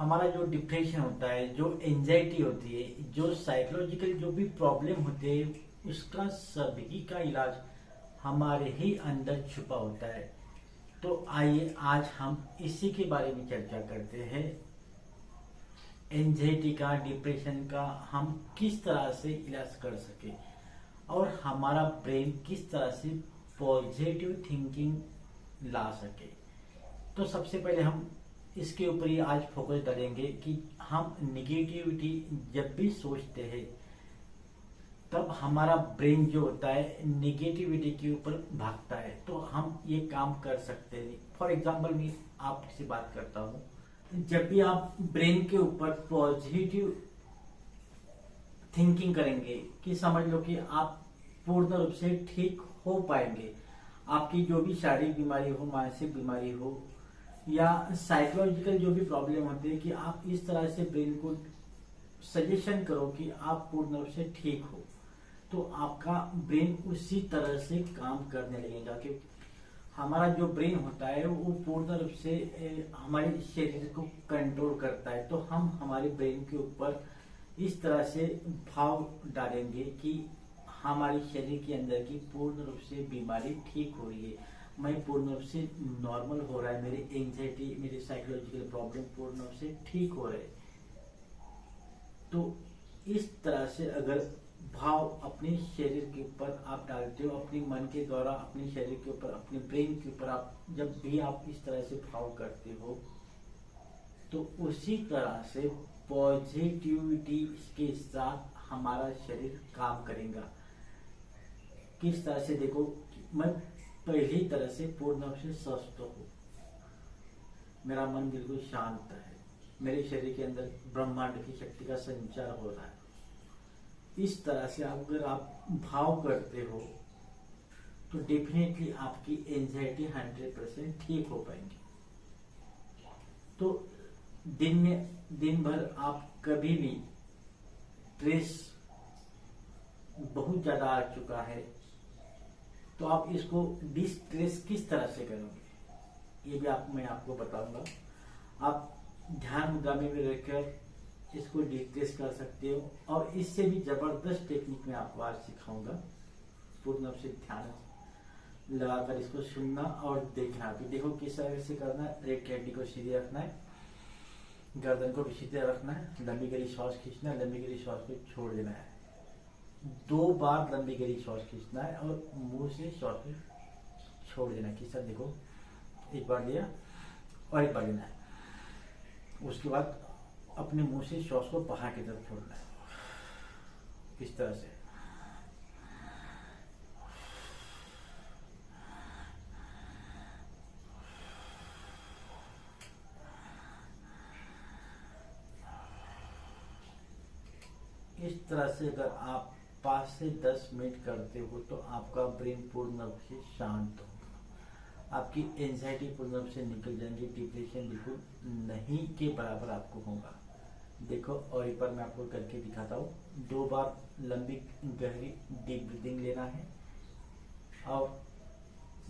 हमारा जो डिप्रेशन होता है, जो एंजाइटी होती है, जो साइकोलॉजिकल जो भी प्रॉब्लम होते हैं, उसका सभी का इलाज हमारे ही अंदर छुपा होता है। तो आइए आज हम इसी के बारे में चर्चा करते हैं। एंजाइटी का, डिप्रेशन का हम किस तरह से इलाज कर सके और हमारा ब्रेन किस तरह से पॉजिटिव थिंकिंग ला सके। तो सबसे पहले हम इसके ऊपर ही आज फोकस करेंगे कि हम निगेटिविटी जब भी सोचते हैं तब हमारा ब्रेन जो होता है निगेटिविटी के ऊपर भागता है। तो हम ये काम कर सकते हैं। फॉर एग्जाम्पल मैं आपसे बात करता हूँ, जब भी आप ब्रेन के ऊपर पॉजिटिव थिंकिंग करेंगे कि समझ लो कि आप पूर्ण रूप से ठीक हो पाएंगे। आपकी जो भी शारीरिक बीमारी हो, मानसिक बीमारी हो या साइकोलॉजिकल जो भी प्रॉब्लम होती है, कि आप इस तरह से ब्रेन को सजेशन करो कि आप पूर्ण रूप से ठीक हो, तो आपका ब्रेन उसी तरह से काम करने लगेगा। कि हमारा जो ब्रेन होता है वो पूर्ण रूप से हमारे शरीर को कंट्रोल करता है। तो हम हमारे ब्रेन के ऊपर इस तरह से भाव डालेंगे कि हमारे शरीर के अंदर की पूर्ण रूप से बीमारी ठीक हो रही है, मैं पूर्ण रूप से नॉर्मल हो रहा है, मेरी एंजाइटी, मेरी साइकोलॉजिकल प्रॉब्लम पूर्ण रूप से ठीक हो रहे। तो इस तरह से अगर भाव अपने शरीर के ऊपर आप डालते हो, अपने मन के द्वारा अपने शरीर के ऊपर, अपने ब्रेन के ऊपर, आप जब भी आप इस तरह से भाव करते हो तो उसी तरह से पॉजिटिविटी के साथ हमारा शरीर काम करेगा। किस तरह से, देखो मैं पहली तरह से पूर्ण रूप से स्वस्थ हूँ, मेरा मन बिल्कुल शांत है, मेरे शरीर के अंदर ब्रह्मांड की शक्ति का संचार हो रहा है। इस तरह से अगर आप भाव करते हो तो डेफिनेटली आपकी एंजाइटी 100% ठीक हो पाएंगी। तो दिन भर आप कभी भी स्ट्रेस बहुत ज्यादा आ चुका है तो आप इसको डिस्ट्रेस किस तरह से करोगे, ये भी मैं आपको बताऊंगा। आप ध्यान मुद्रा में भी रहकर इसको डिस्ट्रेस कर सकते हो, और इससे भी जबरदस्त टेक्निक मैं आपको आज सिखाऊंगा। पूर्ण रूप से ध्यान लगाकर इसको सुनना और देखना भी। देखो किस तरह से करना है। रेड कैंडी को सीधे रखना है, गर्दन को भी सीधे रखना है, लंबी गहरी श्वास खींचना है, लंबी गहरी श्वास को छोड़ देना है। 2 बार लंबी गहरी श्वास खींचना है और मुंह से श्वास को छोड़ देना है। किस तरह, देखो एक बार लिया और एक बार लेना है। उसके बाद अपने मुंह से श्वास को बाहर की तरफ छोड़ना है। इस तरह से इस तरह से अगर आप 5 से 10 मिनट करते हो तो आपका ब्रेन पूर्ण रूप से शांत होगा, आपकी एंजाइटी पूर्ण रूप से निकल जाएंगी, डिप्रेशन बिल्कुल नहीं के बराबर आपको होगा। देखो और एक बार मैं आपको करके दिखाता हूँ। 2 बार लंबी गहरी डीप ब्रीदिंग लेना है और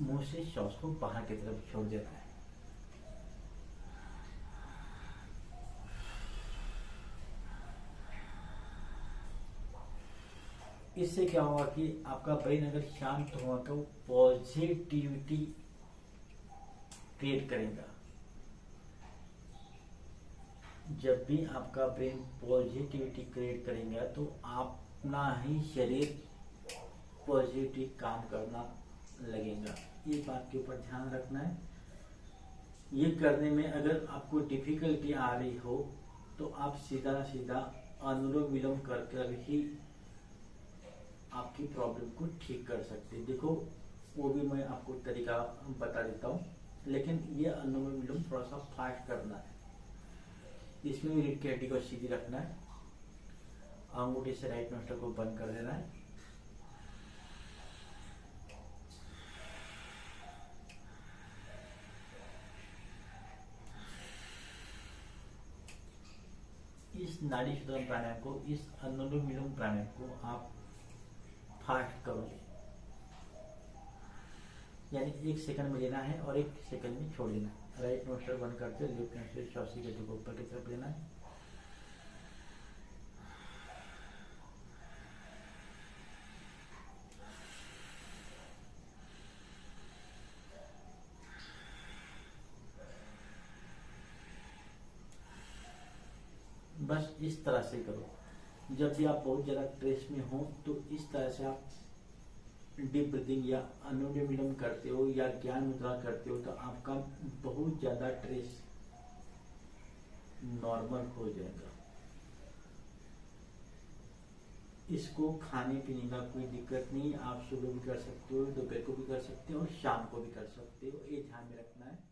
मुंह से श्वास को बाहर की तरफ छोड़ देना है। इससे क्या होगा कि आपका ब्रेन अगर शांत होगा तो पॉजिटिविटी क्रिएट करेगा। जब भी आपका ब्रेन पॉजिटिविटी क्रिएट करेगा तो अपना ही शरीर पॉजिटिव काम करना लगेगा। ये बात के ऊपर ध्यान रखना है। ये करने में अगर आपको डिफिकल्टी आ रही हो तो आप सीधा सीधा अनुलोम विलोम कर ही आपकी प्रॉब्लम को ठीक कर सकते हैं। देखो वो भी मैं आपको तरीका बता देता हूँ, लेकिन ये अनुलोम विलोम थोड़ा सा फास्ट करना है। इसमें भी रीढ़ की हड्डी को सीधी रखना है, अंगूठे से राइट नोस्ट्रल को बंद कर देना है। इस नाड़ी शोधन प्राणायाम को, इस अनुलोम विलोम प्राणायाम को आप फास्ट करोगे, यानी 1 सेकंड में लेना है और 1 सेकंड में छोड़ देना है। राइट नोस्ट्रल बंद करते हैं, लेफ्ट नोस्ट्रल श्वास की गति को ऊपर की तरफ लेना है। बस इस तरह से करो। जब भी आप बहुत ज़्यादा स्ट्रेस में हो तो इस तरह से आप डीप ब्रीदिंग या अनुलोम विलोम करते हो या ज्ञान मुद्रा करते हो तो आपका बहुत ज़्यादा स्ट्रेस नॉर्मल हो जाएगा। इसको खाने पीने का कोई दिक्कत नहीं, आप सुबह भी कर सकते हो, दोपहर को भी कर सकते हो और शाम को भी कर सकते हो, ये ध्यान में रखना है।